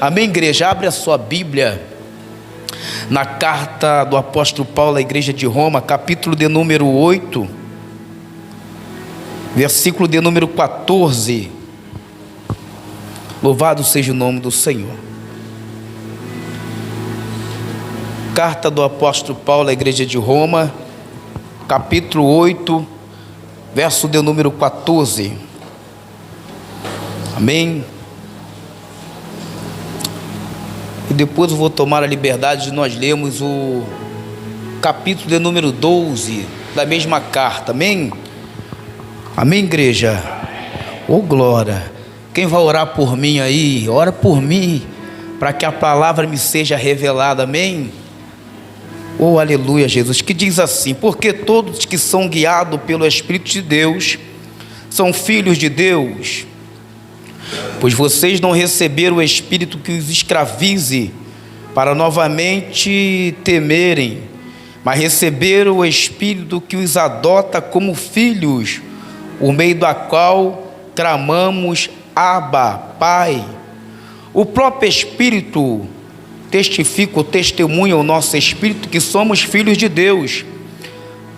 Amém, igreja? Abre a sua Bíblia na carta do apóstolo Paulo à igreja de Roma, capítulo de número 8, versículo de número 14. Louvado seja o nome do Senhor. Carta do apóstolo Paulo à igreja de Roma, capítulo 8, verso de número 14. Amém. E depois eu vou tomar a liberdade de nós lermos o capítulo de número 12 da mesma carta. Amém? Amém, igreja? Ô glória! Quem vai orar por mim aí? Ora por mim, para que a palavra me seja revelada. Amém? Oh, aleluia, Jesus. Que diz assim: porque todos que são guiados pelo Espírito de Deus são filhos de Deus. Pois vocês não receberam o Espírito que os escravize para novamente temerem, mas receberam o Espírito que os adota como filhos, por meio da qual clamamos: Abba, Pai. O próprio Espírito testifica ou testemunha ao nosso Espírito que somos filhos de Deus.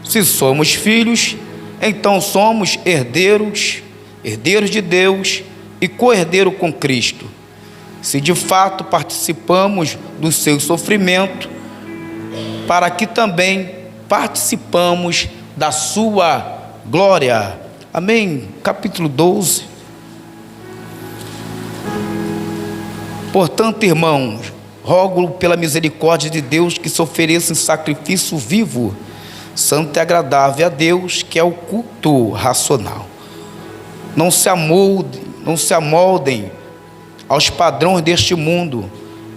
Se somos filhos, então somos herdeiros de Deus e co-herdeiro com Cristo, se de fato participamos do seu sofrimento, para que também participamos da sua glória. Amém? Capítulo 12. Portanto, irmãos, rogo pela misericórdia de Deus que se ofereça em sacrifício vivo, santo e agradável a Deus, que é o culto racional. Não se amoldem aos padrões deste mundo,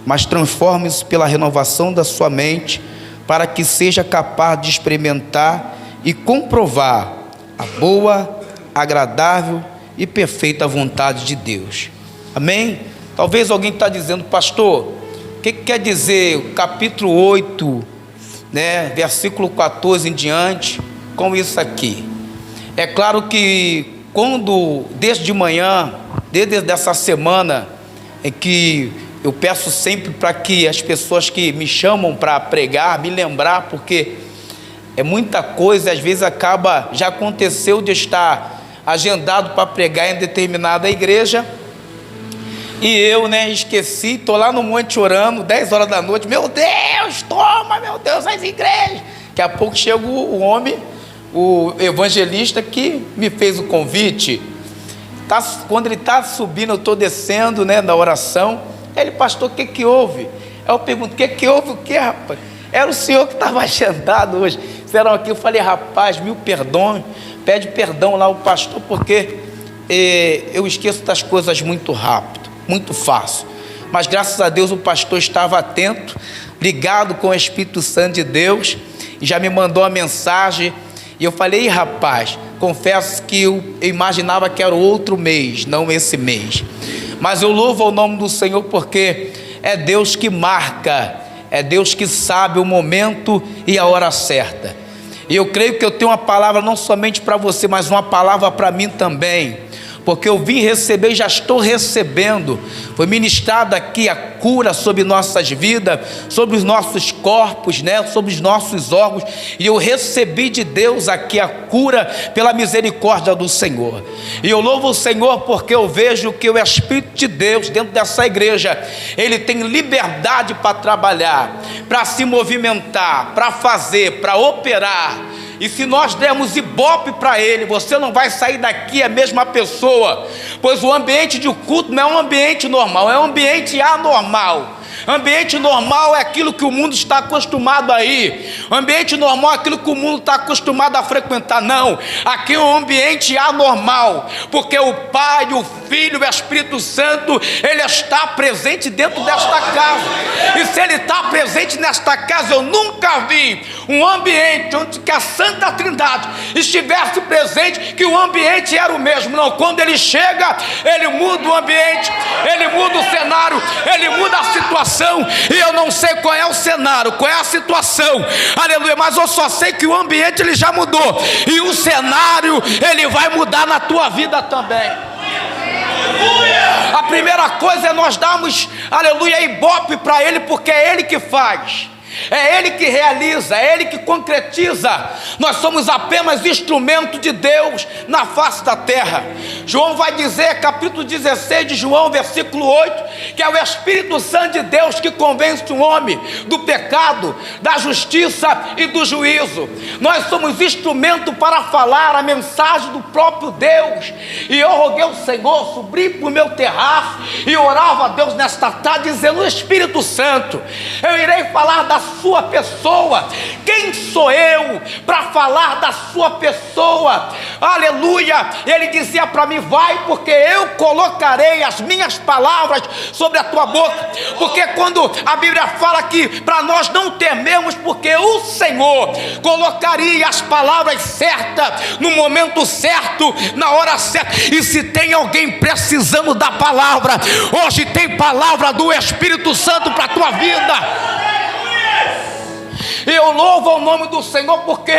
mas transformem-se pela renovação da sua mente, para que seja capaz de experimentar e comprovar a boa, agradável e perfeita vontade de Deus. Amém? Talvez alguém está dizendo: pastor, o que quer dizer o capítulo 8, versículo 14 em diante, com isso aqui? É claro que desde de manhã, desde essa semana, é que eu peço sempre para que as pessoas que me chamam para pregar, me lembrar, porque é muita coisa, às vezes já aconteceu de estar agendado para pregar em determinada igreja, e eu esqueci, estou lá no monte orando, 10 horas da noite, meu Deus, as igrejas. Daqui a pouco chega o homem, o evangelista que me fez o convite. Quando ele está subindo, eu estou descendo na oração. Ele: pastor, o que houve? Aí eu pergunto: o que houve? O que, rapaz? Era o senhor que estava agendado hoje. Serão aqui. Eu falei: rapaz, mil perdões, pede perdão lá ao pastor, porque eu esqueço das coisas muito rápido, muito fácil. Mas graças a Deus o pastor estava atento, ligado com o Espírito Santo de Deus, e já me mandou a mensagem. E eu falei: rapaz, confesso que eu imaginava que era outro mês, não esse mês. Mas eu louvo ao nome do Senhor, porque é Deus que marca, é Deus que sabe o momento e a hora certa. E eu creio que eu tenho uma palavra não somente para você, mas uma palavra para mim também, porque eu vim receber e já estou recebendo. Foi ministrada aqui a cura sobre nossas vidas, sobre os nossos corpos, sobre os nossos órgãos, e eu recebi de Deus aqui a cura pela misericórdia do Senhor. E eu louvo o Senhor, porque eu vejo que o Espírito de Deus dentro dessa igreja, ele tem liberdade para trabalhar, para se movimentar, para fazer, para operar. E se nós dermos ibope para ele, você não vai sair daqui a mesma pessoa, pois o ambiente de culto não é um ambiente normal, é um ambiente anormal. Ambiente normal é aquilo que o mundo está acostumado a ir. Ambiente normal é aquilo que o mundo está acostumado a frequentar. Não, aqui é um ambiente anormal, porque o Pai, o Filho e o Espírito Santo, ele está presente dentro desta casa. E se ele está presente nesta casa, eu nunca vi um ambiente onde que a Santa Trindade estivesse presente, que o ambiente era o mesmo. Não, quando ele chega, ele muda o ambiente, ele muda o cenário, ele muda a situação. E eu não sei qual é o cenário, qual é a situação, aleluia, mas eu só sei que o ambiente ele já mudou, e o cenário ele vai mudar na tua vida também. A primeira coisa é nós darmos, aleluia, ibope para Ele, porque é Ele que faz. É Ele que realiza, é Ele que concretiza. Nós somos apenas instrumento de Deus na face da terra. João vai dizer, capítulo 16 de João, versículo 8, que é o Espírito Santo de Deus que convence o homem do pecado, da justiça e do juízo. Nós somos instrumento para falar a mensagem do próprio Deus. E eu roguei ao Senhor subir para o meu terraço e orava a Deus nesta tarde, dizendo: o Espírito Santo, eu irei falar da sua pessoa. Quem sou eu para falar da sua pessoa? Aleluia. Ele dizia para mim: vai, porque eu colocarei as minhas palavras sobre a tua boca. Porque quando a Bíblia fala que para nós não tememos, porque o Senhor colocaria as palavras certas no momento certo, na hora certa. E se tem alguém precisando da palavra, hoje tem palavra do Espírito Santo para a tua vida. Eu louvo o nome do Senhor, porque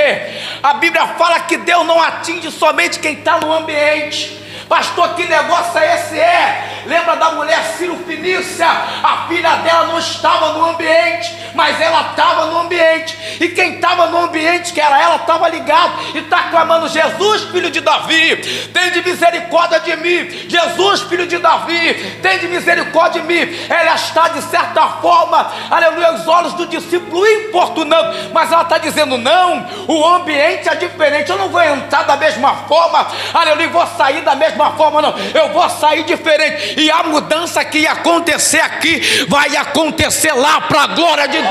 a Bíblia fala que Deus não atinge somente quem está no ambiente. Pastor, que negócio é esse? Lembra da mulher Sírio-Fenícia? A filha dela não estava no ambiente, mas ela estava no ambiente. E quem estava no ambiente, que era ela, estava ligado e está clamando: Jesus, filho de Davi, tem de misericórdia de mim. Jesus, filho de Davi, tem de misericórdia de mim. Ela está, de certa forma, aleluia, os olhos do discípulo importunando, mas ela está dizendo: não, o ambiente é diferente. Eu não vou entrar da mesma forma, aleluia, vou sair da mesma forma, não. Eu vou sair diferente. E a mudança que ia acontecer aqui vai acontecer lá, para a glória de Deus.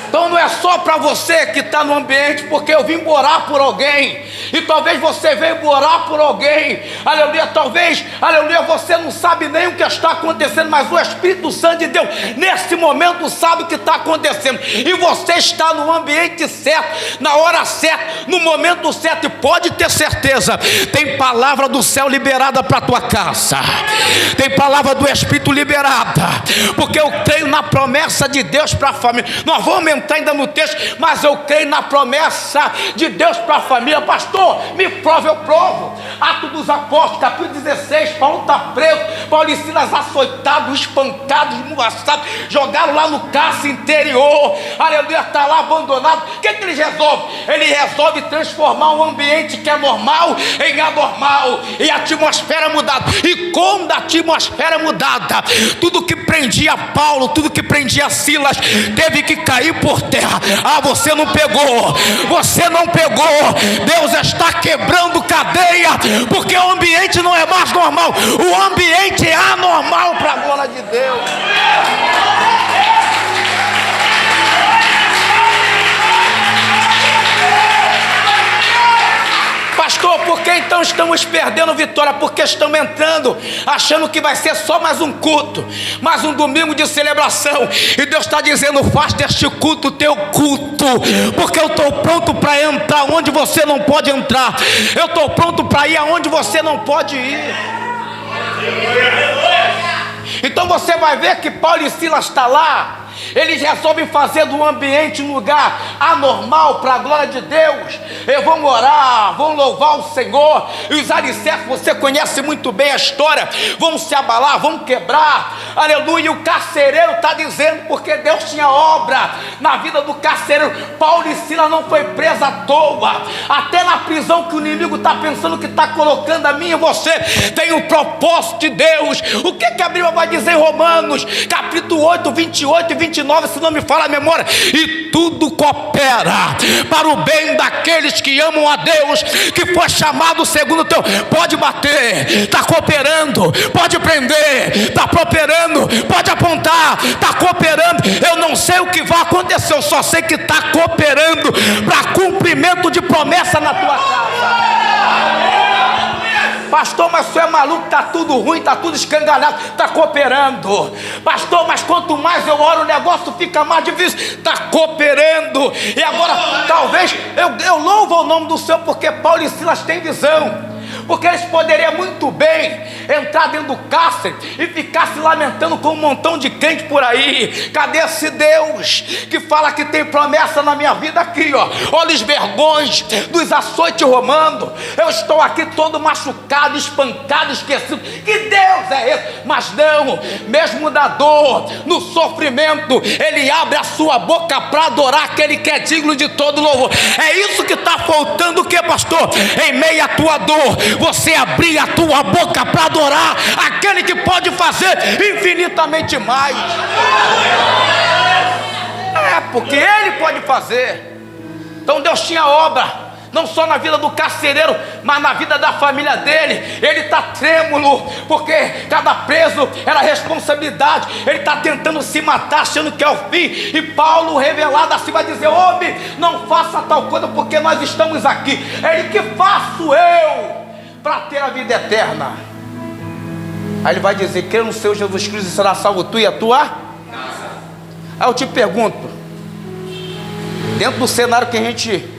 Então não é só para você que está no ambiente, porque eu vim orar por alguém, e talvez você veio orar por alguém, aleluia, talvez, aleluia, você não sabe nem o que está acontecendo, mas o Espírito Santo de Deus, nesse momento, sabe o que está acontecendo, e você está no ambiente certo, na hora certa, no momento certo, e pode ter certeza, tem palavra do céu liberada para a tua casa, tem palavra do Espírito liberada, porque eu creio na promessa de Deus para a família. Nós vamos entrar ainda no texto, mas eu creio na promessa de Deus para a família. Pastor, me prove, eu provo. Atos dos Apóstolos, capítulo 16, Paulo está preso, Paulo e Silas açoitados, espancados, esmurraçados, jogaram lá no cárcere interior, aleluia, está lá abandonado. O que ele resolve? Ele resolve transformar um ambiente que é normal em anormal, e a atmosfera mudada. E quando a atmosfera mudada, tudo que prendia Paulo, tudo que prendia Silas, teve que cair por terra. Ah, você não pegou, você não pegou. Deus está quebrando cadeia, porque o ambiente não é mais normal, o ambiente é anormal, para a glória de Deus. Pastor, por que então estamos perdendo vitória? Porque estamos entrando achando que vai ser só mais um culto, mais um domingo de celebração, e Deus está dizendo: faz deste culto teu culto, porque eu estou pronto para entrar onde você não pode entrar, eu estou pronto para ir aonde você não pode ir. Então você vai ver que Paulo e Silas estão lá, eles resolvem fazer do ambiente um lugar anormal para a glória de Deus. E vão orar, vão louvar o Senhor, e os alicerces, você conhece muito bem a história, vão se abalar, vão quebrar, aleluia. O carcereiro está dizendo, porque Deus tinha obra na vida do carcereiro. Paulo e Silas não foi preso à toa, até na prisão que o inimigo está pensando que está colocando a mim e você, tem um propósito de Deus. O que a Bíblia vai dizer em Romanos, capítulo 8, 28 e 29, se não me fala a memória? E tudo coopera para o bem daqueles que amam a Deus, que foi chamado segundo o teu. Pode bater, está cooperando. Pode prender, está cooperando. Pode apontar, está cooperando. Eu não sei o que vai acontecer, eu só sei que está cooperando para cumprimento de promessa na tua casa. Pastor, mas você é maluco, está tudo ruim, está tudo escangalhado. Está cooperando. Pastor, mas quanto mais eu oro, o negócio fica mais difícil. Está cooperando. E agora, talvez, eu louvo o nome do Senhor, porque Paulo e Silas têm visão. porque eles poderiam muito bem entrar dentro do cárcere e ficar se lamentando com um montão de crente por aí. Cadê esse Deus que fala que tem promessa na minha vida aqui, ó? Olha os vergões dos açoites romanos, eu estou aqui todo machucado, espancado, esquecido. Que Deus é esse? Mas não, mesmo na dor, no sofrimento, Ele abre a sua boca para adorar aquele que é digno de todo louvor. É isso que está faltando, o que, pastor? Em meio à tua dor, você abrir a tua boca para adorar aquele que pode fazer infinitamente mais. Porque Ele pode fazer. Então Deus tinha obra, não só na vida do carcereiro, mas na vida da família dele. Ele está trêmulo, porque cada preso era responsabilidade. Ele está tentando se matar, achando que é o fim. E Paulo, revelado assim, vai dizer: homem, não faça tal coisa, porque nós estamos aqui. Ele: que faço eu para ter a vida eterna? Aí ele vai dizer: crê no Senhor Jesus Cristo e será salvo tu e a tua casa. Aí eu te pergunto, dentro do cenário que a gente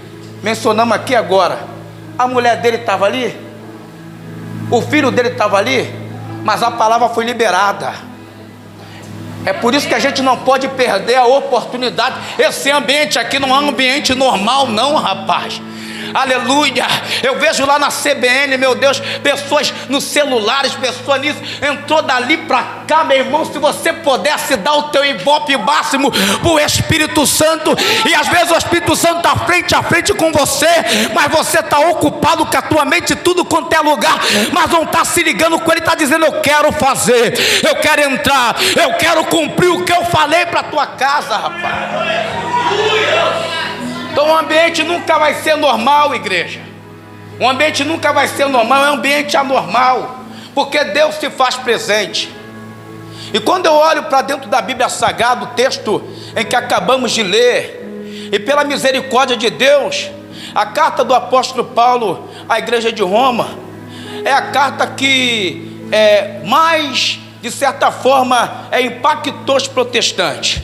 mencionamos aqui agora, a mulher dele estava ali, o filho dele estava ali, mas a palavra foi liberada. É por isso que a gente não pode perder a oportunidade. Esse ambiente aqui não é um ambiente normal não, rapaz. Aleluia. Eu vejo lá na CBN, meu Deus, pessoas nos celulares, pessoas nisso, entrou dali para cá, meu irmão. Se você pudesse dar o teu ibope máximo para o Espírito Santo, e às vezes o Espírito Santo está frente a frente com você, mas você está ocupado com a tua mente, tudo quanto é lugar, mas não está se ligando com ele. Está dizendo: eu quero fazer, eu quero entrar, eu quero cumprir o que eu falei para a tua casa, rapaz. Então o ambiente nunca vai ser normal, igreja. O ambiente nunca vai ser normal, é um ambiente anormal, porque Deus se faz presente. E quando eu olho para dentro da Bíblia Sagrada, o texto em que acabamos de ler, e pela misericórdia de Deus, a carta do apóstolo Paulo à igreja de Roma, é a carta que mais, de certa forma, impactou os protestantes,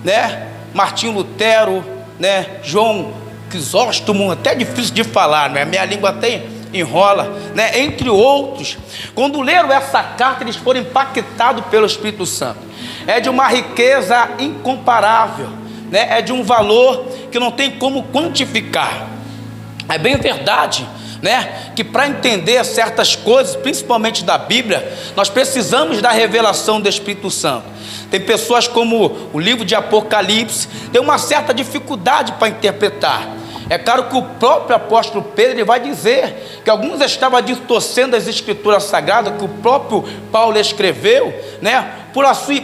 né? Martinho Lutero, né? João Crisóstomo, até difícil de falar, né? Minha língua até enrola, né? Entre outros. Quando leram essa carta, eles foram impactados pelo Espírito Santo. É de uma riqueza incomparável, né? É de um valor que não tem como quantificar. É bem verdade, né, que para entender certas coisas, principalmente da Bíblia, nós precisamos da revelação do Espírito Santo. Tem pessoas, como o livro de Apocalipse, tem uma certa dificuldade para interpretar. É claro que o próprio apóstolo Pedro, ele vai dizer que alguns estavam distorcendo as escrituras sagradas que o próprio Paulo escreveu, né,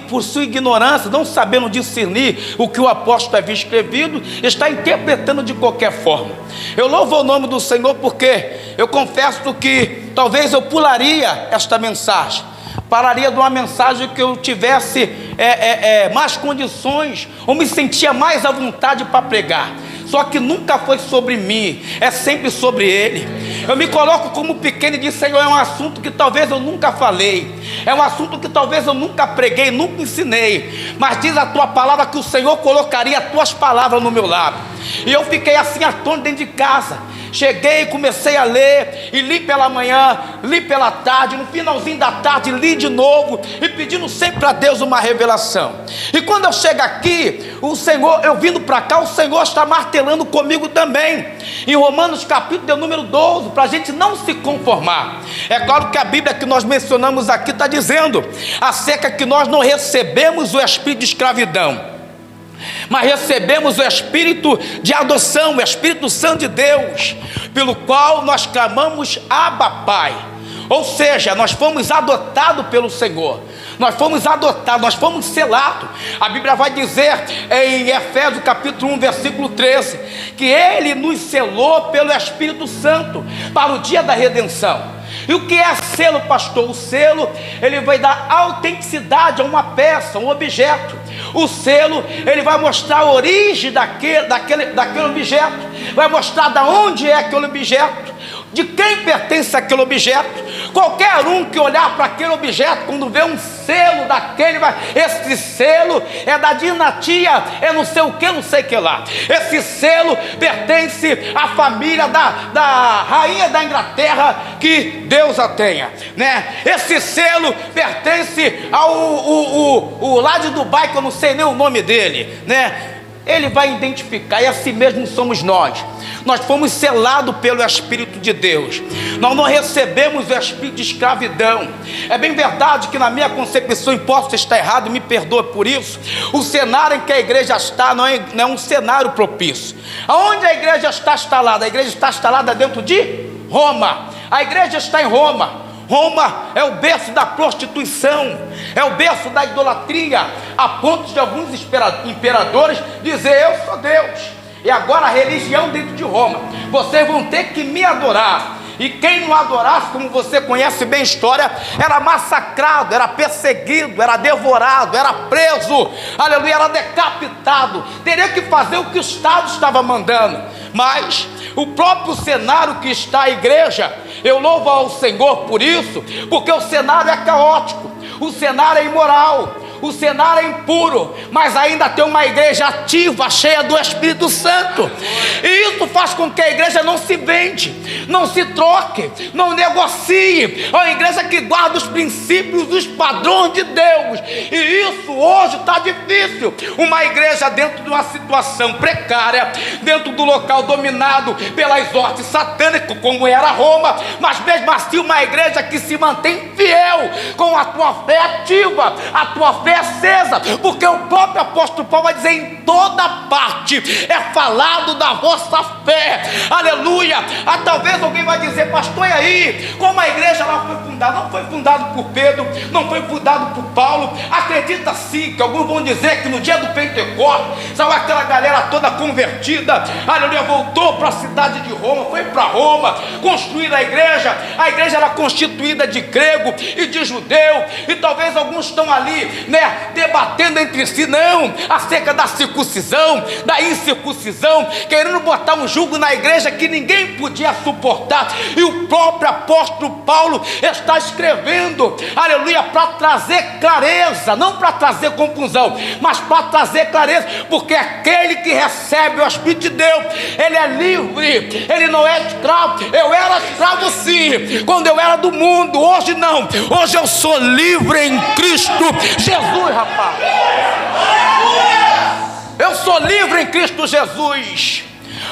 por sua ignorância, não sabendo discernir o que o apóstolo havia escrevido, está interpretando de qualquer forma. Eu louvo o nome do Senhor, porque eu confesso que talvez eu pularia esta mensagem, pararia de uma mensagem que eu tivesse mais condições, ou me sentia mais à vontade para pregar. Só que nunca foi sobre mim, é sempre sobre Ele. Eu me coloco como pequeno e digo: Senhor, é um assunto que talvez eu nunca falei, é um assunto que talvez eu nunca preguei, nunca ensinei, mas diz a tua palavra que o Senhor colocaria as tuas palavras no meu lábio. E eu fiquei assim atônito dentro de casa. Cheguei, comecei a ler, e li pela manhã, li pela tarde, no finalzinho da tarde li de novo, e pedindo sempre a Deus uma revelação. E quando eu chego aqui, o Senhor, eu vindo para cá, o Senhor está martelando comigo também, em Romanos capítulo de número 12, para a gente não se conformar. É claro que a Bíblia que nós mencionamos aqui está dizendo acerca que nós não recebemos o espírito de escravidão, mas recebemos o Espírito de adoção, o Espírito Santo de Deus, pelo qual nós clamamos: Abba, Pai. Ou seja, nós fomos adotados pelo Senhor, nós fomos adotados, nós fomos selados. A Bíblia vai dizer em Efésios capítulo 1, versículo 13, que Ele nos selou pelo Espírito Santo para o dia da redenção. E o que é selo, pastor? O selo, ele vai dar autenticidade a uma peça, um objeto. O selo, ele vai mostrar a origem daquele objeto, vai mostrar de onde é aquele objeto. de quem pertence aquele objeto. Qualquer um que olhar para aquele objeto, quando vê um selo daquele, esse selo é da dinastia, é não sei o que, não sei o que lá. Esse selo pertence à família da rainha da Inglaterra, que Deus a tenha, né? Esse selo pertence ao lá de Dubai, que eu não sei nem o nome dele, né? Ele vai identificar, e assim mesmo somos nós. Nós fomos selados pelo Espírito de Deus. Nós não recebemos o espírito de escravidão. É bem verdade que na minha concepção, e posso estar errado, me perdoe por isso, o cenário em que a igreja está não é um cenário propício. Aonde a igreja está instalada? A igreja está instalada dentro de Roma. A igreja está em Roma. Roma é o berço da prostituição, é o berço da idolatria, a ponto de alguns imperadores dizer: eu sou Deus. E agora a religião dentro de Roma, vocês vão ter que me adorar. E quem não adorasse, como você conhece bem a história, era massacrado, era perseguido, era devorado, era preso, aleluia, era decapitado. Teria que fazer o que o Estado estava mandando. Mas o próprio cenário que está a igreja, eu louvo ao Senhor por isso, porque o cenário é caótico, o cenário é imoral, o cenário é impuro, mas ainda tem uma igreja ativa, cheia do Espírito Santo. E isso faz com que a igreja não se vende, não se troque, não negocie. É uma igreja que guarda os princípios, os padrões de Deus. E isso hoje está difícil. Uma igreja dentro de uma situação precária, dentro do local dominado pelas hostes satânicas, como era Roma, mas mesmo assim uma igreja que se mantém fiel, com a tua fé ativa, a tua fé acesa, porque o próprio apóstolo Paulo vai dizer: em toda parte é falado da vossa fé, aleluia. Talvez alguém vai dizer: pastor, e aí, como a igreja lá foi fundada? Não foi fundada por Pedro, não foi fundada por Paulo. Acredita sim, que alguns vão dizer que no dia do Pentecostes, saiu aquela galera toda convertida, aleluia, voltou para a cidade de Roma, foi para Roma, construir a igreja era constituída de grego e de judeu, e talvez alguns estão ali, né, debatendo entre si, não, acerca da circuncisão, da incircuncisão, querendo botar um jugo na igreja que ninguém podia suportar. E o próprio apóstolo Paulo está escrevendo, aleluia, para trazer clareza, não para trazer confusão, mas para trazer clareza, porque aquele que recebe o Espírito de Deus, ele é livre, ele não é escravo. Eu era escravo sim, quando eu era do mundo, hoje não, hoje eu sou livre em Cristo Jesus, rapaz. Eu sou livre em Cristo Jesus.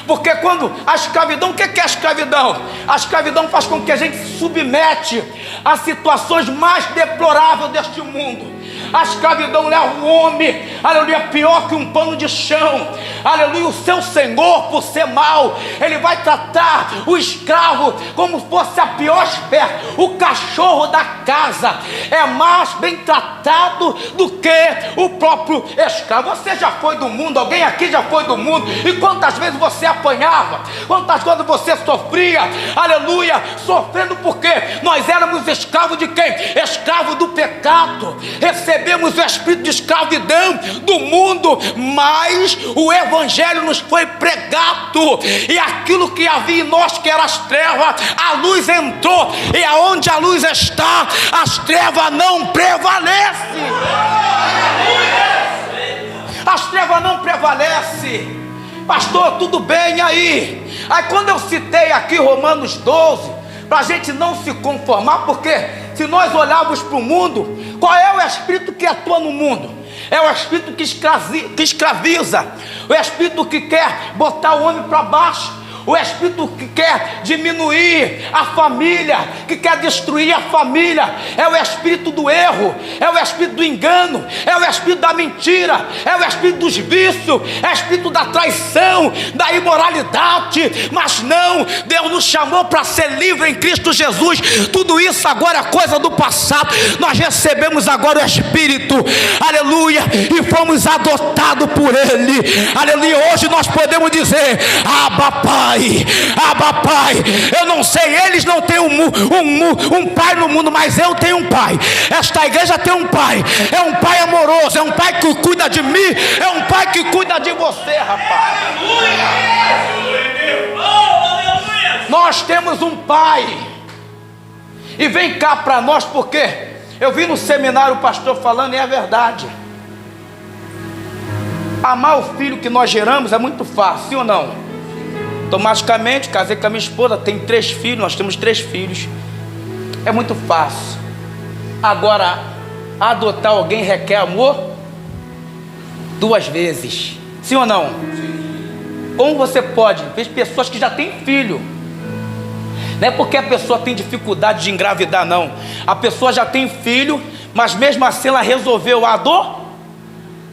Porque quando a escravidão, o que é a escravidão? A escravidão faz com que a gente se submete a situações mais deploráveis deste mundo. A escravidão leva o homem, aleluia, pior que um pano de chão, aleluia. O seu senhor, por ser mau, ele vai tratar o escravo como fosse a pior espécie. O cachorro da casa é mais bem tratado do que o próprio escravo. Você já foi do mundo, alguém aqui já foi do mundo, e quantas vezes você apanhava, quantas vezes você sofria, aleluia, sofrendo porque nós éramos escravos de quem? Escravo do pecado. Recebemos o espírito de escravidão do mundo, mas o evangelho nos foi pregado, e aquilo que havia em nós, que era as trevas, a luz entrou, e aonde a luz está, as trevas não prevalecem. As trevas não prevalecem. Pastor, tudo bem aí? Aí quando eu citei aqui Romanos 12, para a gente não se conformar, porque se nós olharmos para o mundo, qual é o espírito que atua no mundo? É o espírito que escraviza, o espírito que quer botar o homem para baixo, o espírito que quer diminuir a família, que quer destruir a família. É o espírito do erro, é o espírito do engano, é o espírito da mentira, é o espírito dos vícios, é o espírito da traição, da imoralidade. Mas não, Deus nos chamou para ser livre em Cristo Jesus. Tudo isso agora é coisa do passado. Nós recebemos agora o Espírito, aleluia, e fomos adotados por Ele, aleluia. Hoje nós podemos dizer: Abba Pai, Abba Pai. Eu não sei, eles não têm um pai no mundo, mas eu tenho um pai. Esta igreja tem um pai, é um pai amoroso, é um pai que cuida de mim, é um pai que cuida de você, rapaz. Nós temos um Pai. E vem cá para nós, porque eu vi no seminário o pastor falando, e é verdade. Amar o filho que nós geramos é muito fácil, sim ou não? Automaticamente, casei com a minha esposa, tem 3 filhos, nós temos 3 filhos. É muito fácil. Agora, adotar alguém requer amor 2 vezes, sim ou não? Como você pode ver pessoas que já têm filho? Não é porque a pessoa tem dificuldade de engravidar, não. A pessoa já tem filho, mas mesmo assim ela resolveu a dor.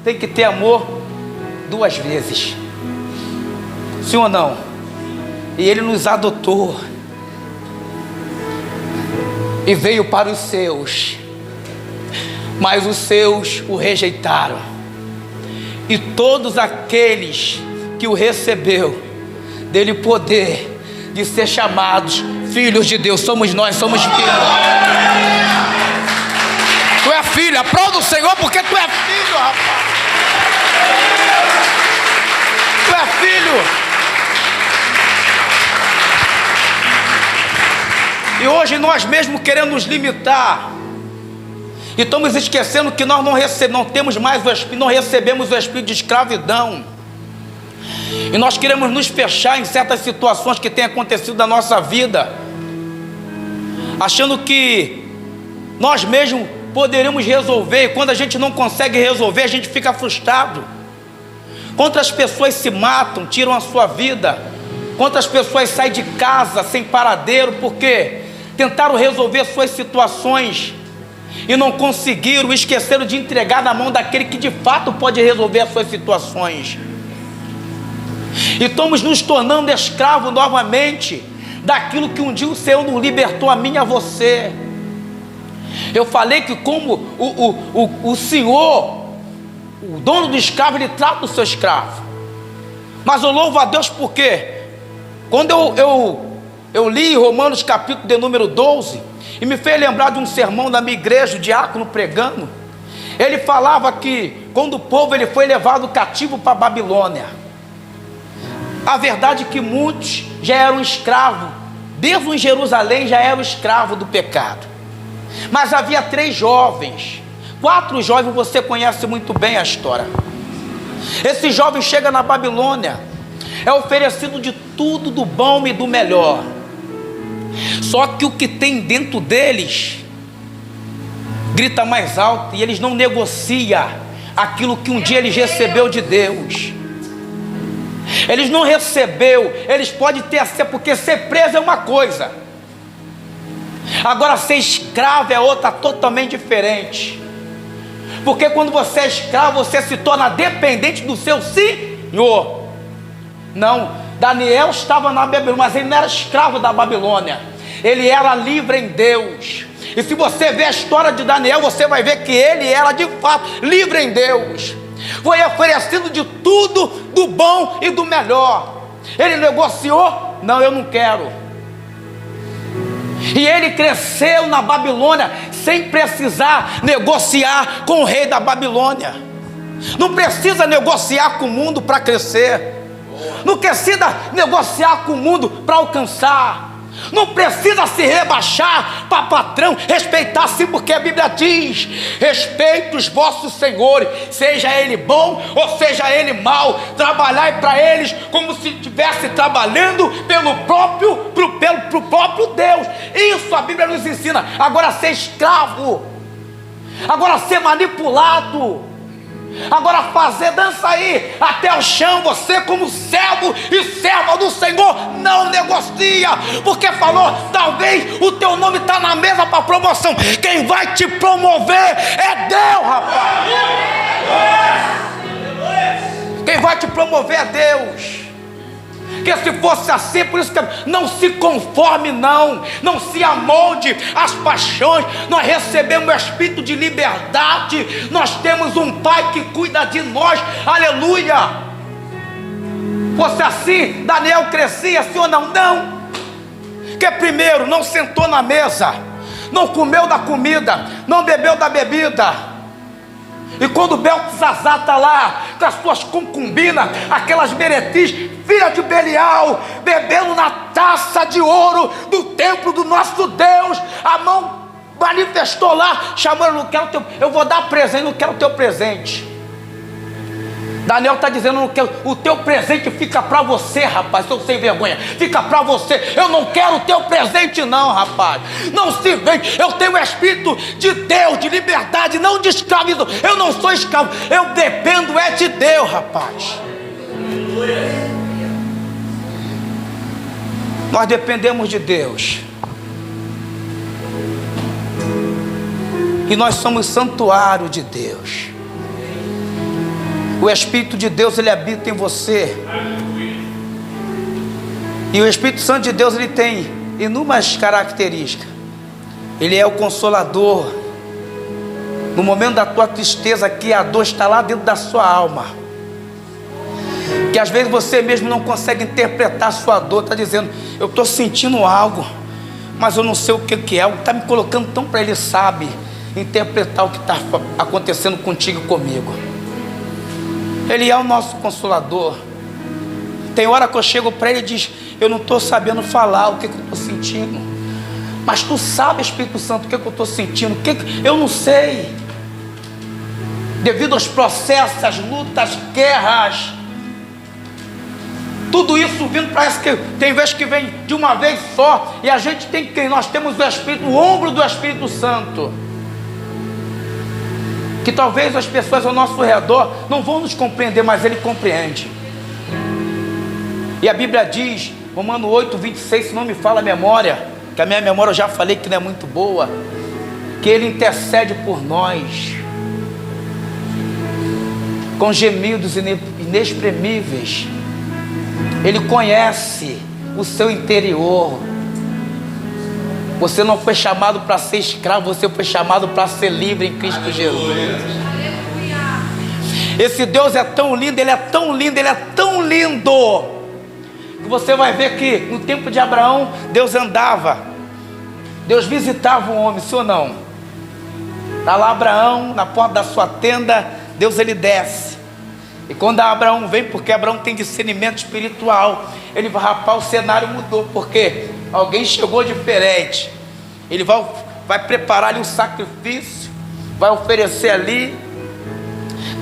Tem que ter amor 2 vezes, sim ou não? E ele nos adotou e veio para os seus, mas os seus o rejeitaram. E todos aqueles que o recebeu, dele poder de ser chamados filhos de Deus. Somos nós, somos filhos. Tu é filho, aplauda o Senhor porque tu é filho, rapaz. Tu é filho. E hoje nós mesmos queremos nos limitar, e estamos esquecendo que nós não temos mais o Espírito, não recebemos o espírito de escravidão. E nós queremos nos fechar em certas situações que têm acontecido na nossa vida, achando que nós mesmos poderíamos resolver. E quando a gente não consegue resolver, a gente fica frustrado. Quantas pessoas se matam, tiram a sua vida? Quantas pessoas saem de casa sem paradeiro porque tentaram resolver suas situações e não conseguiram, esqueceram de entregar na mão daquele que de fato pode resolver as suas situações. E estamos nos tornando escravos novamente daquilo que um dia o Senhor nos libertou, a mim e a você. Eu falei que como o Senhor, o dono do escravo, ele trata o seu escravo. Mas eu louvo a Deus porque quando eu li Romanos capítulo de número 12, e me fez lembrar de um sermão da minha igreja, o diácono pregando. Ele falava que quando o povo ele foi levado cativo para a Babilônia, a verdade é que muitos já eram escravos, mesmo em Jerusalém já eram escravos do pecado. Mas havia 3 jovens, 4 jovens, você conhece muito bem a história. Esse jovem chega na Babilônia, é oferecido de tudo do bom e do melhor. Só que o que tem dentro deles grita mais alto, e eles não negociam aquilo que um dia eles recebeu de Deus. Eles não recebeu, eles podem ter porque ser preso é uma coisa, agora ser escravo é outra, totalmente diferente. Porque quando você é escravo, você se torna dependente do seu senhor. Não, Daniel estava na Babilônia, mas ele não era escravo da Babilônia, ele era livre em Deus. E se você ver a história de Daniel, você vai ver que ele era de fato livre em Deus. Foi oferecido de tudo, do bom e do melhor. Ele negociou, não, eu não quero. E ele cresceu na Babilônia sem precisar negociar com o rei da Babilônia. Não precisa negociar com o mundo para crescer. Não precisa negociar com o mundo para alcançar. Não precisa se rebaixar para patrão, respeitar sim, porque a Bíblia diz: respeite os vossos senhores, seja ele bom ou seja ele mau, trabalhai para eles como se estivesse trabalhando pro próprio Deus. Isso a Bíblia nos ensina. Agora ser escravo, agora ser manipulado, agora fazer, dança aí até o chão, você como servo e serva do Senhor, não negocia, porque falou, talvez o teu nome está na mesa para promoção. Quem vai te promover é Deus, rapaz. Quem vai te promover é Deus. Que se fosse assim, por isso que não se conforme, não se amolde às paixões. Nós recebemos o espírito de liberdade, nós temos um Pai que cuida de nós, aleluia. Fosse assim, Daniel crescia, sim ou não? Não. Que primeiro não sentou na mesa, não comeu da comida, não bebeu da bebida. E quando Beltesazar está lá com as suas concubinas, aquelas meretriz filha de Belial, bebendo na taça de ouro do templo do nosso Deus. A mão manifestou lá, chamando: não quero teu, eu vou dar presente, não quero o teu presente. Daniel está dizendo: não quero, o teu presente fica para você, rapaz, seu sem vergonha, fica para você. Eu não quero o teu presente não, rapaz. Não se vende. Eu tenho o Espírito de Deus, de liberdade, não de escravidão. Eu não sou escravo, eu dependo de Deus, rapaz. Nós dependemos de Deus. E nós somos santuário de Deus. O Espírito de Deus, ele habita em você. E o Espírito Santo de Deus, ele tem inúmeras características. Ele é o consolador. No momento da tua tristeza, que a dor está lá dentro da sua alma, que às vezes você mesmo não consegue interpretar a sua dor, está dizendo: eu estou sentindo algo, mas eu não sei o que é, o que está me colocando tão para ele, sabe interpretar o que está acontecendo contigo e comigo. Ele é o nosso consolador. Tem hora que eu chego para ele e diz: eu não estou sabendo falar o que eu estou sentindo, mas tu sabe, Espírito Santo, o que eu estou sentindo, eu não sei, devido aos processos, às lutas, guerras, tudo isso vindo. Parece que tem vezes que vem de uma vez só, e a gente tem que, nós temos o Espírito, o ombro do Espírito Santo, que talvez as pessoas ao nosso redor não vão nos compreender, mas Ele compreende. E a Bíblia diz, Romanos 8:26, se não me fala a memória, que a minha memória eu já falei que não é muito boa, que Ele intercede por nós com gemidos inexprimíveis. Ele conhece o seu interior. Você não foi chamado para ser escravo, você foi chamado para ser livre em Cristo Jesus. Esse Deus é tão lindo, Ele é tão lindo, Ele é tão lindo, que você vai ver que no tempo de Abraão, Deus andava, Deus visitava um homem, sim ou não? Está lá Abraão, na porta da sua tenda, Deus ele desce. E quando Abraão vem, porque Abraão tem discernimento espiritual, ele vai: rapaz, o cenário mudou, porque alguém chegou diferente. Ele vai preparar ali o sacrifício, vai oferecer ali.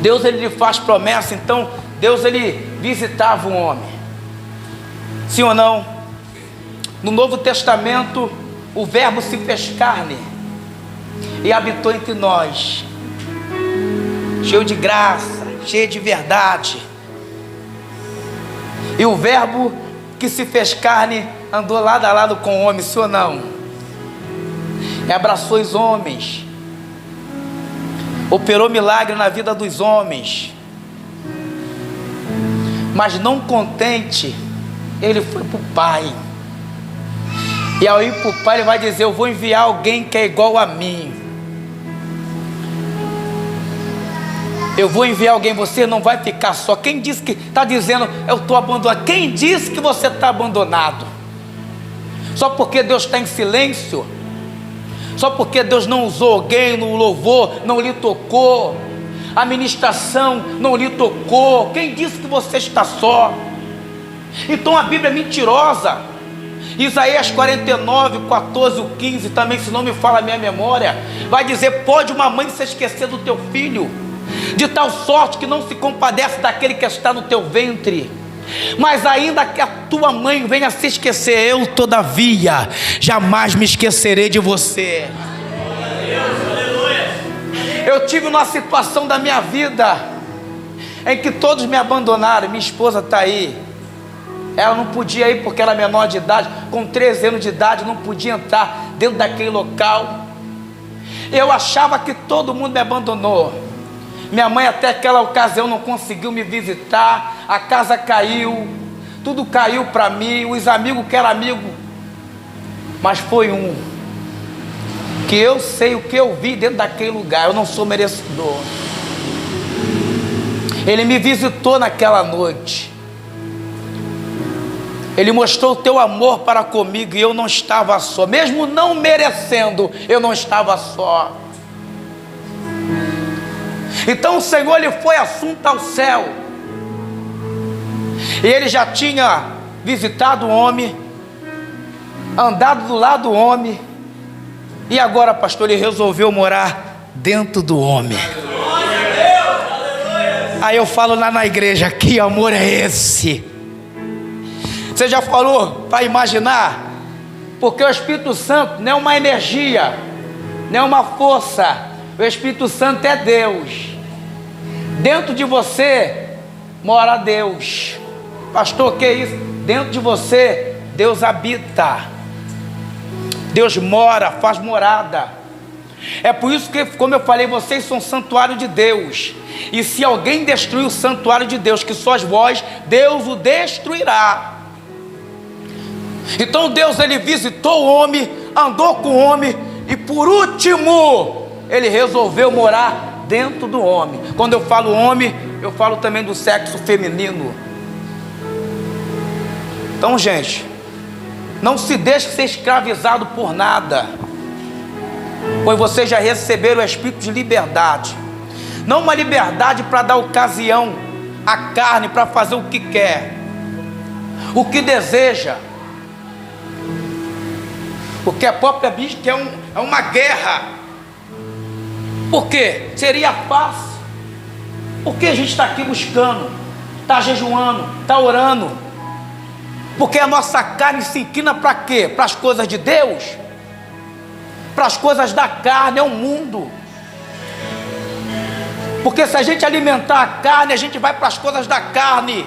Deus ele lhe faz promessa. Então Deus ele visitava um homem, sim ou não? No Novo Testamento, o Verbo se fez carne e habitou entre nós, cheio de graça, cheio de verdade. E o Verbo que se fez carne andou lado a lado com o homem, sim ou não? E abraçou os homens, operou milagre na vida dos homens. Mas não contente, ele foi para o Pai. E ao ir para o Pai, ele vai dizer: eu vou enviar alguém que é igual a mim. Eu vou enviar alguém, você não vai ficar só. Quem disse que está dizendo eu estou abandonado? Quem disse que você está abandonado? Só porque Deus está em silêncio? Só porque Deus não usou alguém no louvor, não lhe tocou? A ministração não lhe tocou? Quem disse que você está só? Então a Bíblia é mentirosa. Isaías 49:14-15 também, se não me fala a minha memória, vai dizer: pode uma mãe se esquecer do teu filho, de tal sorte que não se compadece daquele que está no teu ventre, mas ainda que a tua mãe venha se esquecer, eu todavia jamais me esquecerei de você. Eu tive uma situação da minha vida em que todos me abandonaram. Minha esposa está aí, ela não podia ir porque era menor de idade, com 13 anos de idade não podia entrar dentro daquele local. Eu achava que todo mundo me abandonou. Minha mãe até aquela ocasião não conseguiu me visitar, a casa caiu, tudo caiu para mim, os amigos que eram amigos, mas foi um que eu sei o que eu vi dentro daquele lugar. Eu não sou merecedor. Ele me visitou naquela noite, ele mostrou o teu amor para comigo, e eu não estava só, mesmo não merecendo, eu não estava só. Então o Senhor ele foi assunto ao céu, E ele já tinha visitado o homem, andado do lado do homem, e agora, pastor, ele resolveu morar dentro do homem. Aí eu falo lá na igreja: que amor é esse? Você já falou para imaginar? Porque o Espírito Santo não é uma energia, não é uma força. O Espírito Santo é Deus. Dentro de você mora Deus. Pastor, o que é isso? Dentro de você Deus habita. Deus mora, faz morada. É por isso que, como eu falei, vocês são santuário de Deus. E se alguém destruir o santuário de Deus, que sois vós, Deus o destruirá. Então Deus, ele visitou o homem, andou com o homem, e por último ele resolveu morar dentro do homem. Quando eu falo homem, eu falo também do sexo feminino. Então, gente, não se deixe ser escravizado por nada, pois vocês já receberam o espírito de liberdade. Não uma liberdade para dar ocasião à carne para fazer o que quer, o que deseja. Porque a própria Bíblia que é uma guerra. Por quê? Seria fácil. Por que a gente está aqui buscando, está jejuando, está orando? Porque a nossa carne se inclina para quê? Para as coisas de Deus? Para as coisas da carne, é o mundo. Porque se a gente alimentar a carne, a gente vai para as coisas da carne.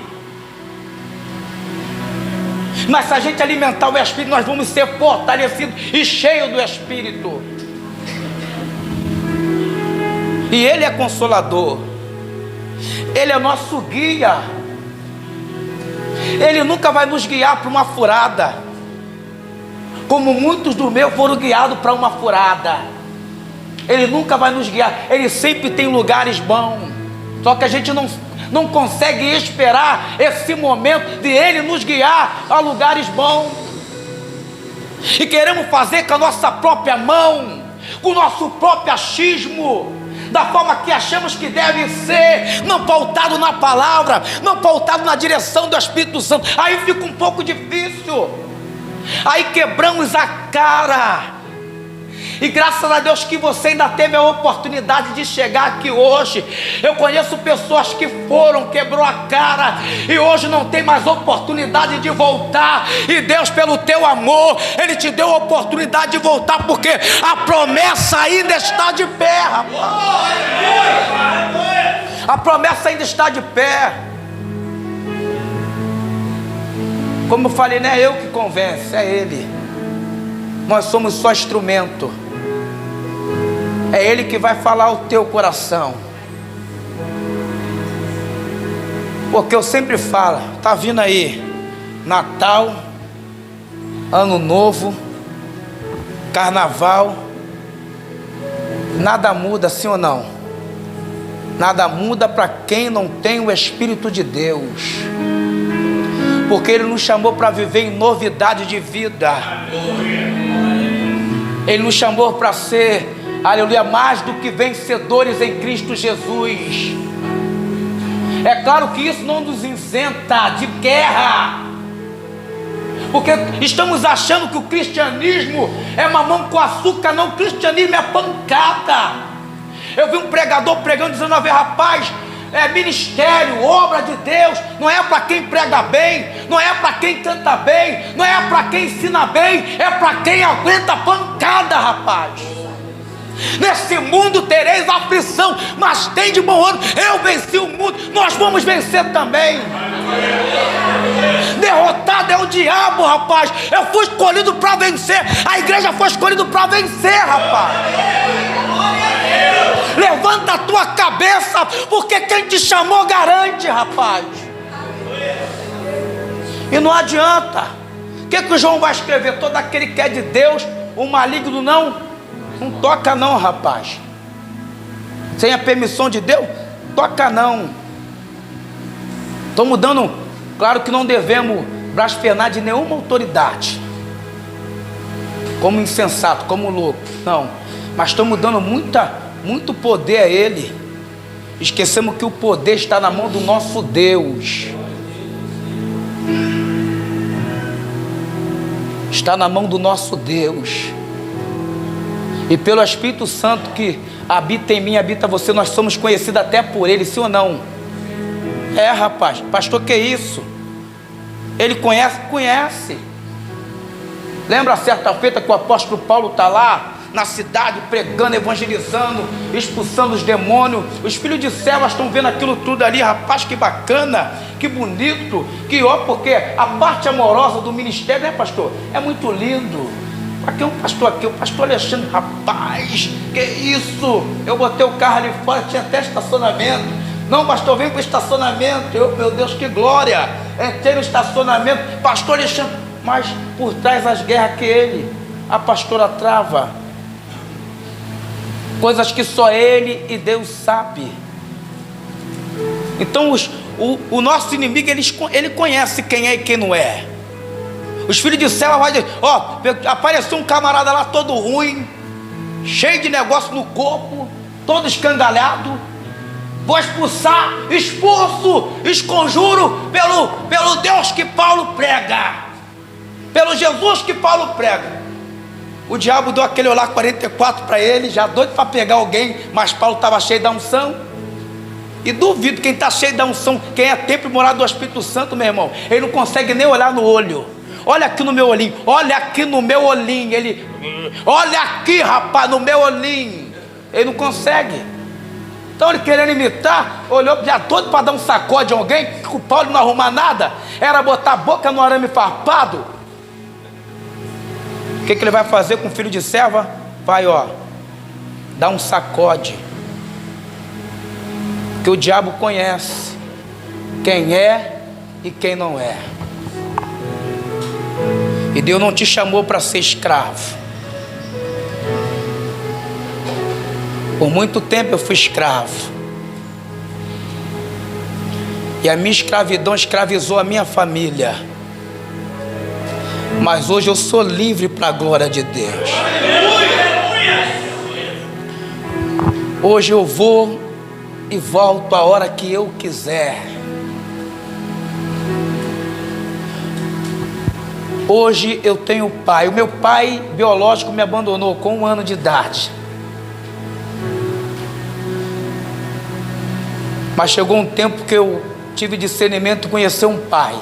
Mas se a gente alimentar o Espírito, nós vamos ser fortalecidos e cheios do Espírito. E Ele é consolador. Ele é nosso guia. Ele nunca vai nos guiar para uma furada, como muitos dos meus foram guiados para uma furada. Ele nunca vai nos guiar. Ele sempre tem lugares bons. Só que a gente não consegue esperar esse momento de Ele nos guiar a lugares bons. E queremos fazer com a nossa própria mão, com o nosso próprio achismo, da forma que achamos que deve ser, não pautado na palavra, não pautado na direção do Espírito Santo. Aí fica um pouco difícil. Aí quebramos a cara. E graças a Deus que você ainda teve a oportunidade de chegar aqui hoje. Eu conheço pessoas que quebrou a cara e hoje não tem mais oportunidade de voltar. E Deus, pelo teu amor, Ele te deu a oportunidade de voltar, porque a promessa ainda está de pé, rapaz. A promessa ainda está de pé. Como eu falei, não é eu que convenço, é Ele. Nós somos só instrumento. É Ele que vai falar ao teu coração. Porque eu sempre falo, tá vindo aí Natal, Ano Novo, Carnaval. Nada muda, sim ou não? Nada muda para quem não tem o Espírito de Deus. Porque Ele nos chamou para viver em novidade de vida. Ele nos chamou para ser, aleluia, mais do que vencedores em Cristo Jesus. É claro que isso não nos isenta de guerra, porque estamos achando que o cristianismo é mamão com açúcar. Não, o cristianismo é pancada. Eu vi um pregador pregando, dizendo: rapaz, ministério, obra de Deus, não é para quem prega bem, não é para quem canta bem, não é para quem ensina bem, é para quem aguenta pancada, rapaz. Nesse mundo tereis aflição, mas tem de bom ânimo. Eu venci o mundo, nós vamos vencer também. Derrotado é o diabo, rapaz. Eu fui escolhido para vencer. A igreja foi escolhida para vencer, rapaz. Levanta a tua cabeça, porque quem te chamou garante, rapaz. E não adianta. O que o João vai escrever? Todo aquele que é de Deus, o maligno não toca não, rapaz. Sem a permissão de Deus, toca não. Estou mudando. Claro que não devemos blasfemar de nenhuma autoridade, como insensato, como louco, não. Mas estamos dando muito poder a Ele. Esquecemos que o poder está na mão do nosso Deus. está na mão do nosso Deus. E pelo Espírito Santo que habita em mim, habita você, nós somos conhecidos até por Ele, sim ou não? É, rapaz, pastor, que isso? Ele conhece? Conhece. Lembra certa feita que o apóstolo Paulo está lá na cidade, pregando, evangelizando, expulsando os demônios. Os filhos de Cefas estão vendo aquilo tudo ali. Rapaz, que bacana, que bonito, que ó, porque a parte amorosa do ministério, né, pastor? É muito lindo. Aqui é um pastor aqui, o pastor Alexandre. Rapaz, que isso? Eu botei o carro ali fora, tinha até estacionamento. Não, pastor, vem para o estacionamento. Eu, meu Deus, que glória! Entrei no estacionamento, pastor Alexandre, mas por trás as guerras que ele, a pastora trava. Coisas que só Ele e Deus sabe. Então o nosso inimigo, ele conhece quem é e quem não é. Os filhos de Cefas vai dizer, ó, apareceu um camarada lá todo ruim, cheio de negócio no corpo, todo escangalhado. Vou expulsar, expulso, esconjuro pelo Deus que Paulo prega, pelo Jesus que Paulo prega. O diabo deu aquele olhar 44 para ele, já doido para pegar alguém, mas Paulo estava cheio da unção. E duvido, quem está cheio da unção, quem é templo e morado do Espírito Santo, meu irmão, ele não consegue nem olhar no olho. Olha aqui no meu olhinho, olha aqui no meu olhinho. Ele, olha aqui, rapaz, no meu olhinho. Ele não consegue. Então ele querendo imitar, olhou já todo para dar um sacode a alguém, que o Paulo não arruma nada, era botar a boca no arame farpado. O que ele vai fazer com o filho de Cefas? Vai, ó, dar um sacode. Que o diabo conhece quem é e quem não é. E Deus não te chamou para ser escravo. Por muito tempo eu fui escravo. E a minha escravidão escravizou a minha família. Mas hoje eu sou livre para a glória de Deus. Hoje eu vou e volto a hora que eu quiser. Hoje eu tenho pai. O meu pai biológico me abandonou com 1 ano de idade. Mas chegou um tempo que eu tive discernimento de conhecer um pai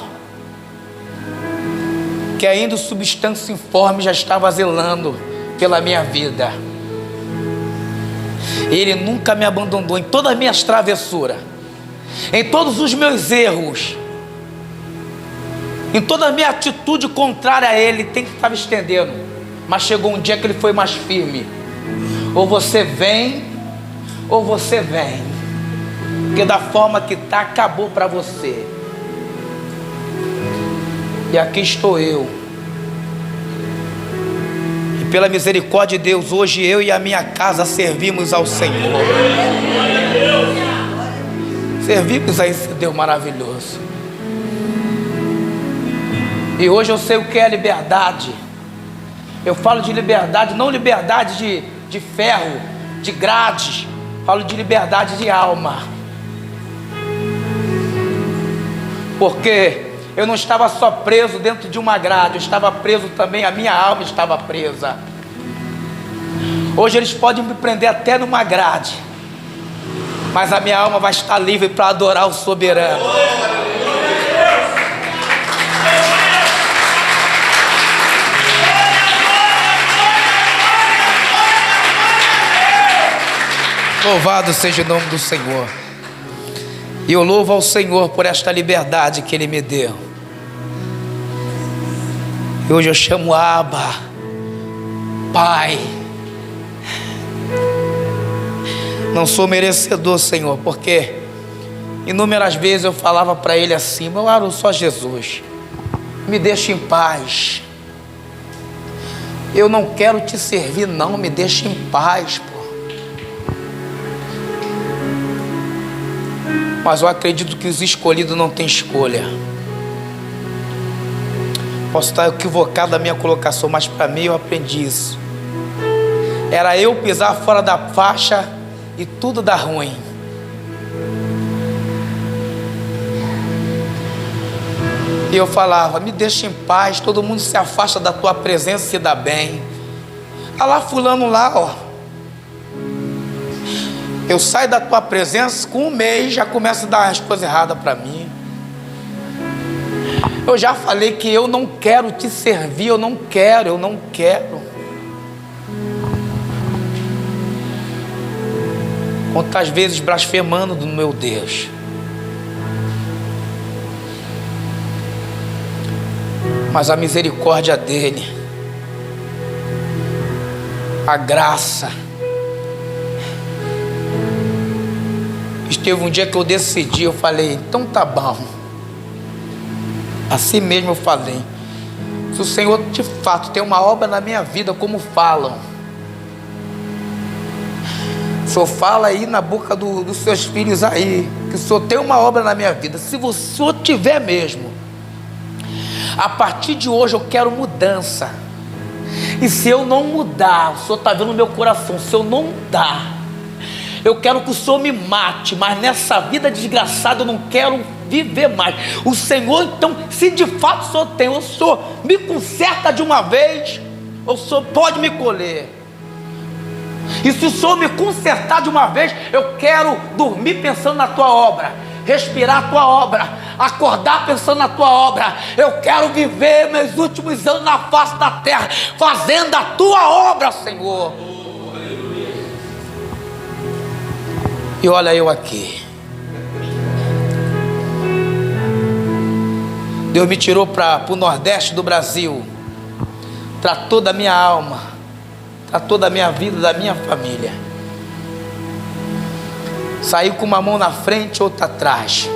que ainda o substância informe já estava zelando pela minha vida. Ele nunca me abandonou em todas as minhas travessuras, em todos os meus erros, em toda a minha atitude contrária a ele, tem que estar estendendo. Mas chegou um dia que ele foi mais firme. Ou você vem, ou você vem, porque da forma que está, acabou para você. E aqui estou eu. E pela misericórdia de Deus, hoje eu e a minha casa servimos ao Senhor. Servimos a esse Deus maravilhoso. E hoje eu sei o que é liberdade. Eu falo de liberdade, não liberdade de ferro, de grades. Falo de liberdade de alma. Porque eu não estava só preso dentro de uma grade, eu estava preso também, a minha alma estava presa. Hoje eles podem me prender até numa grade, mas a minha alma vai estar livre para adorar o soberano. Louvado seja o nome do Senhor. E eu louvo ao Senhor por esta liberdade que Ele me deu. E hoje eu chamo Abba, Pai. Não sou merecedor, Senhor, porque inúmeras vezes eu falava para Ele assim: eu oro só Jesus, me deixa em paz. Eu não quero te servir, não, me deixa em paz, pô. Mas eu acredito que os escolhidos não têm escolha. Posso estar equivocado da minha colocação, mas para mim eu aprendi isso. Era eu pisar fora da faixa e tudo dar ruim. E eu falava: me deixa em paz, todo mundo se afasta da tua presença e se dá bem. Olha lá fulano lá, ó. Eu saio da tua presença, com um mês já começa a dar as coisas erradas para mim. Eu já falei que eu não quero te servir, eu não quero. Quantas vezes blasfemando do meu Deus. Mas a misericórdia dele, a graça. Teve um dia que eu decidi, eu falei: então tá bom. Assim mesmo eu falei: se o Senhor de fato tem uma obra na minha vida, como falam, o Senhor fala aí na boca dos seus filhos aí, que o Senhor tem uma obra na minha vida. Se o Senhor tiver mesmo, a partir de hoje eu quero mudança. E se eu não mudar, o Senhor está vendo no meu coração, se eu não mudar, eu quero que o Senhor me mate, mas nessa vida desgraçada eu não quero viver mais. O Senhor, então, se de fato o Senhor tem, o Senhor me conserta de uma vez, o Senhor pode me colher. E se o Senhor me consertar de uma vez, eu quero dormir pensando na tua obra, respirar a tua obra, acordar pensando na tua obra. Eu quero viver meus últimos anos na face da terra, fazendo a tua obra, Senhor. E olha eu aqui. Deus me tirou para o Nordeste do Brasil, tratou da minha alma, tratou da minha vida, da minha família. Saí com uma mão na frente, outra atrás.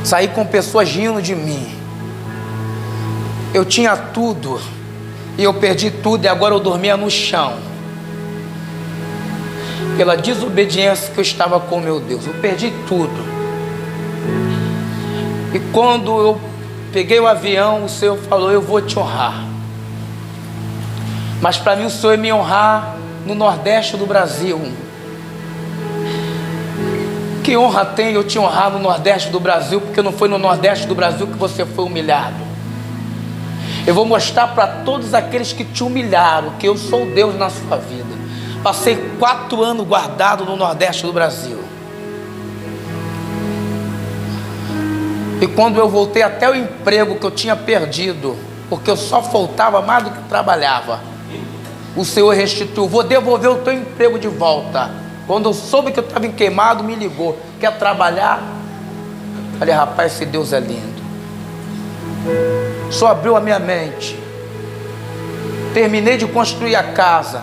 Saí com pessoas rindo de mim. Eu tinha tudo e eu perdi tudo, e agora eu dormia no chão, pela desobediência que eu estava com meu Deus. Eu perdi tudo. E quando eu peguei o avião, o Senhor falou: eu vou te honrar. Mas para mim o Senhor ia me honrar no Nordeste do Brasil. Que honra tem eu te honrar no Nordeste do Brasil? Porque não foi no Nordeste do Brasil que você foi humilhado. Eu vou mostrar para todos aqueles que te humilharam que eu sou Deus na sua vida. Passei 4 anos guardado no Nordeste do Brasil. E quando eu voltei até o emprego que eu tinha perdido, porque eu só faltava mais do que trabalhava, o Senhor restituiu: vou devolver o teu emprego de volta. Quando eu soube que eu estava queimado, me ligou: quer trabalhar? Falei: rapaz, esse Deus é lindo. Só abriu a minha mente. Terminei de construir a casa,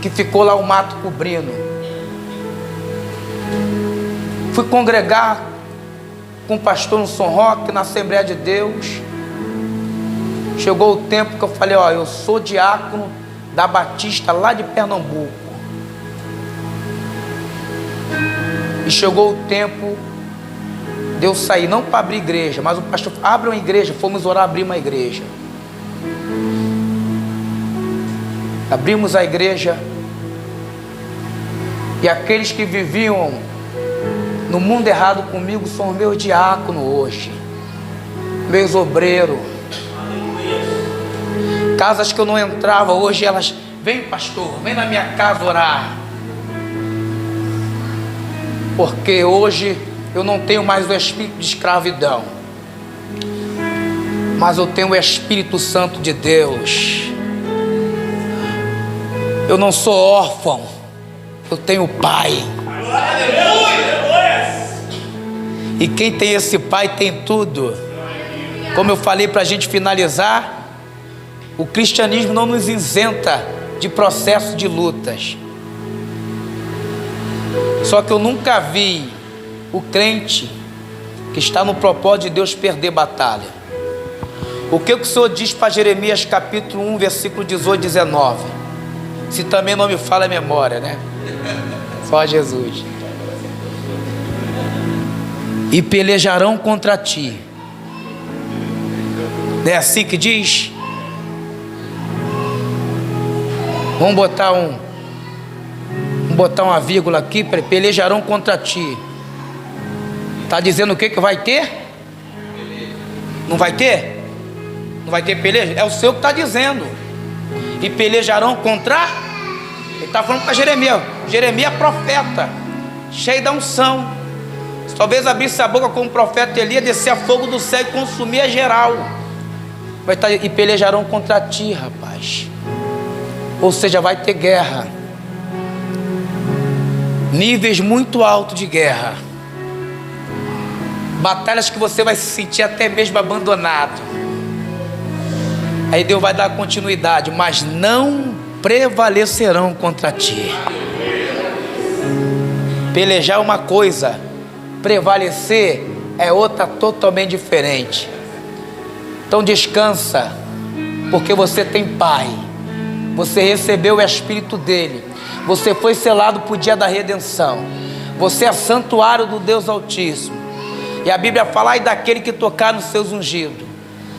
que ficou lá o mato cobrindo. Fui congregar com o pastor no São Roque, na Assembleia de Deus. Chegou o tempo que eu falei: ó, eu sou diácono da Batista lá de Pernambuco. E chegou o tempo de eu sair, não para abrir igreja, mas o pastor: abre uma igreja. Fomos orar, abrir uma igreja. Abrimos a igreja. E aqueles que viviam no mundo errado comigo são meus diáconos hoje, meus obreiros. Casas que eu não entrava, hoje elas: vem pastor, vem na minha casa orar. Porque hoje eu não tenho mais o espírito de escravidão, mas eu tenho o Espírito Santo de Deus. Eu não sou órfão, eu tenho pai. E quem tem esse pai tem tudo. Como eu falei, para a gente finalizar, o cristianismo não nos isenta de processo de lutas. Só que eu nunca vi o crente que está no propósito de Deus perder batalha. O que o Senhor diz para Jeremias capítulo 1, versículo 18 e 19? Se também não me fala a memória, né? Só Jesus. E pelejarão contra ti. Não é assim que diz? Vamos botar uma vírgula aqui: pelejarão contra ti. Está dizendo o que vai ter? Não vai ter? Não vai ter peleja? É o Senhor que está dizendo. E pelejarão contra? Ele está falando para Jeremias. Jeremias é profeta, cheio da unção. Se talvez abrisse a boca como profeta Elias, descer a fogo do céu e consumir a geral. Vai estar, e pelejarão contra ti, rapaz. Ou seja, vai ter guerra. Níveis muito altos de guerra. Batalhas que você vai se sentir até mesmo abandonado. Aí Deus vai dar continuidade, mas não prevalecerão contra ti. Pelejar é uma coisa, prevalecer é outra totalmente diferente. Então descansa, porque você tem Pai, você recebeu o Espírito dele, você foi selado para o dia da redenção, você é santuário do Deus Altíssimo. E a Bíblia fala: ai daquele que tocar nos seus ungidos,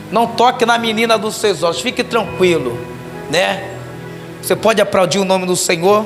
não toque na menina dos seus olhos. Fique tranquilo, né? Você pode aplaudir o nome do Senhor.